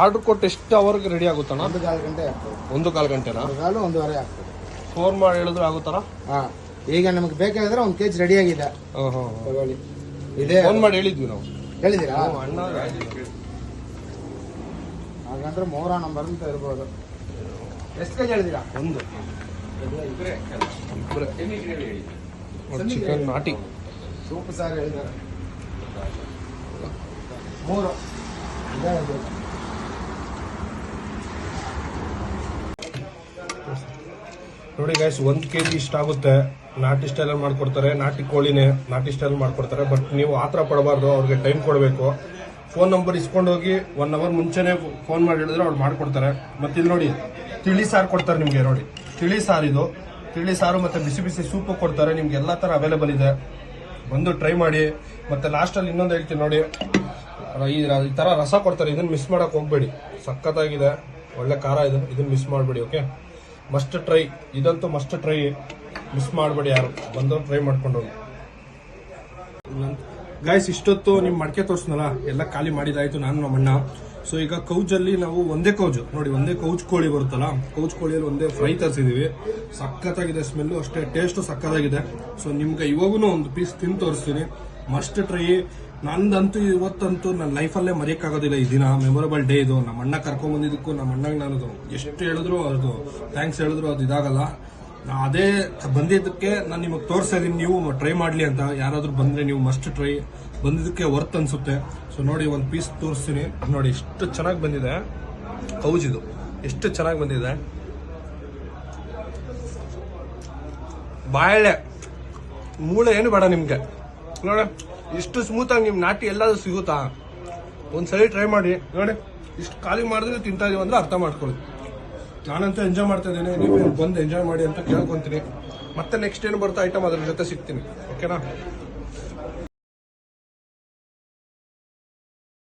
Order ಕೊಟ್ಟು ಎಷ್ಟು ಅವರ್ಗೆ ರೆಡಿ ಆಗುತ್ತಣ್ಣ? 1.25 ಗಂಟೆ ಆಗ್ತದೆ. 1.25 ಗಂಟೆನಾ? 1.25 ಆಗ್ತದೆ. ಫೋನ್ ಮಾಡಿ ಹೇಳಿದ್ರೆ ಆಗುತ್ತಾರ? ಹಾಂ, ಈಗ ನಮಗೆ ಬೇಕಾದ್ರೆ 1 kg ರೆಡಿ ಆಗಿದೆ. ತಗೊಳ್ಳಿ. ಇದೆ ಫೋನ್ ಮಾಡಿ ಹೇಳಿದ್ವಿ ನಾವು. ಹೇಳಿದ್ದೀರಾ? ಅಣ್ಣ ಹಾಗಂದ್ರೆ 3 ನಂಬರ್ ಅಂತ ಇರ್ಬೋದು. ಎಷ್ಟು kg ಹೇಳಿದ್ದೀರಾ? 1 ಚಿಕನ್ ನಾಟಿ ಸೂಪ್ ಸಾರು ಹೇಳಿದ್ದಾರೆ 3 ಇದೆ. ನೋಡಿ ಗೈಸ್, 1 kg ಇಷ್ಟಾಗುತ್ತೆ. ನಾಟಿ ಸ್ಟೈಲಲ್ಲಿ ಮಾಡ್ಕೊಡ್ತಾರೆ, ನಾಟಿ ಕೋಳಿನೇ ನಾಟಿ ಸ್ಟೈಲ್ ಮಾಡ್ಕೊಡ್ತಾರೆ. ಬಟ್ ನೀವು ಆ ಥರ ಪಡಬಾರ್ದು, ಅವ್ರಿಗೆ ಟೈಮ್ ಕೊಡಬೇಕು. ಫೋನ್ ನಂಬರ್ ಇಸ್ಕೊಂಡೋಗಿ 1 ಅವರ್ ಮುಂಚೆನೇ ಫೋನ್ ಮಾಡಿ ಹೇಳಿದ್ರೆ ಅವ್ರು ಮಾಡ್ಕೊಡ್ತಾರೆ. ಮತ್ತು ಇಲ್ಲಿ ನೋಡಿ ತಿಳಿ ಸಾರು ಕೊಡ್ತಾರೆ ನಿಮಗೆ. ನೋಡಿ ತಿಳಿ ಸಾರು, ಇದು ತಿಳಿ ಸಾರು ಮತ್ತು ಬಿಸಿ ಬಿಸಿ ಸೂಪು ಕೊಡ್ತಾರೆ. ನಿಮ್ಗೆ ಎಲ್ಲ ಥರ ಅವೈಲೇಬಲ್ ಇದೆ, ಬಂದು ಟ್ರೈ ಮಾಡಿ. ಮತ್ತು ಲಾಸ್ಟಲ್ಲಿ ಇನ್ನೊಂದು ಹೇಳ್ತೀನಿ ನೋಡಿ, ಈ ಥರ ರಸ ಕೊಡ್ತಾರೆ. ಇದನ್ನು ಮಿಸ್ ಮಾಡೋಕೆ ಹೋಗ್ಬೇಡಿ, ಸಖತ್ತಾಗಿದೆ, ಒಳ್ಳೆ ಖಾರ ಇದೆ. ಇದನ್ನು ಮಿಸ್ ಮಾಡಬೇಡಿ. ಓಕೆ, ಮಸ್ಟ್ ಟ್ರೈ, ಇದಂತೂ ಮಸ್ಟ್ ಟ್ರೈ, ಮಿಸ್ ಮಾಡಬೇಡಿ ಯಾರು. ಬಂದು ಟ್ರೈ ಮಾಡ್ಕೊಂಡು ಹೋಗಿ. ಗೈಸ್, ಇಷ್ಟೊತ್ತು ನಿಮ್ಮ ಮಡಿಕೆ ತೋರಿಸ್ನಲ್ಲ, ಎಲ್ಲ ಖಾಲಿ ಮಾಡಿದಾಯ್ತು ನಾನು ನಮ್ಮ ಅಣ್ಣ. ಸೊ ಈಗ ಕೌಜಲ್ಲಿ ನಾವು ಒಂದೇ ಕೌಜ್ ನೋಡಿ, ಒಂದೇ ಕೌಜ್ ಕೋಳಿ ಬರುತ್ತಲ್ಲ, ಕೌಜ್ ಕೋಳಿಯಲ್ಲಿ ಒಂದೇ ಫ್ರೈ ತರಿಸಿದೀವಿ. ಸಖತ್ತಾಗಿದೆ, ಸ್ಮೆಲ್ಲು ಅಷ್ಟೇ, ಟೇಸ್ಟು ಸಖತ್ತಾಗಿದೆ. ಸೊ ನಿಮ್ಗೆ ಇವಾಗೂ ಒಂದು ಪೀಸ್ ತಿಂದು ತೋರಿಸ್ತೀನಿ, ಮಸ್ಟ್ ಟ್ರೈ. ನಂದಂತೂ ಇವತ್ತಂತೂ ನನ್ನ ಲೈಫಲ್ಲೇ ಮರೆಯೋಕ್ಕಾಗೋದಿಲ್ಲ. ಈ ದಿನ ಮೆಮೊರಬಲ್ ಡೇ ಇದು. ನಮ್ಮ ಅಣ್ಣ ಕರ್ಕೊಂಡ್ಬಂದಿದ್ದಕ್ಕೂ ನಮ್ಮ ಅಣ್ಣಗೆ ನಾನು ಎಷ್ಟು ಹೇಳಿದ್ರು ಅದು ಥ್ಯಾಂಕ್ಸ್ ಹೇಳಿದ್ರು ಅದು ಇದಾಗಲ್ಲ. ಅದೇ ಬಂದಿದ್ದಕ್ಕೆ ನಾನು ನಿಮಗೆ ತೋರಿಸ್ತಾ ಇದ್ದೀನಿ, ನೀವು ಟ್ರೈ ಮಾಡಲಿ ಅಂತ. ಯಾರಾದರೂ ಬಂದರೆ ನೀವು ಮಸ್ಟ್ ಟ್ರೈ, ಬಂದಿದ್ದಕ್ಕೆ ವರ್ತ್ ಅನ್ಸುತ್ತೆ. ಸೊ ನೋಡಿ, ಒಂದು ಪೀಸ್ ತೋರಿಸ್ತೀನಿ ನೋಡಿ, ಎಷ್ಟು ಚೆನ್ನಾಗಿ ಬಂದಿದೆ ಕೌಜ್. ಇದು ಎಷ್ಟು ಚೆನ್ನಾಗಿ ಬಂದಿದೆ, ಬಾಳೆ ಮೂಳೆ ಏನು ಬೇಡ ನಿಮ್ಗೆ. ನೋಡಿ ಇಷ್ಟು ಸ್ಮೂತಾಗಿ ನಿಮ್ ನಾಟಿ ಎಲ್ಲಾದ್ರೂ ಸಿಗುತ್ತಾ? ಒಂದ್ಸರಿ ಟ್ರೈ ಮಾಡಿ ನೋಡಿ. ಇಷ್ಟು ಖಾಲಿ ಮಾಡಿದ್ರೆ ತಿಂತಾ ಇದೀವಿ ಅಂದ್ರೆ ಅರ್ಥ ಮಾಡ್ಕೊಳ್ಳಿ. ನಾನಂತೂ ಎಂಜಾಯ್ ಮಾಡ್ತಾ ಇದ್ದೀನಿ, ನೀವು ಬಂದು ಎಂಜಾಯ್ ಮಾಡಿ ಅಂತ ಕೇಳ್ಕೊಂತೀನಿ. ಮತ್ತೆ ನೆಕ್ಸ್ಟ್ ಏನು ಬರುತ್ತಾ ಐಟಮ್ ಅದ್ರ ಜೊತೆ ಸಿಗ್ತೀನಿ. ಓಕೆನಾ?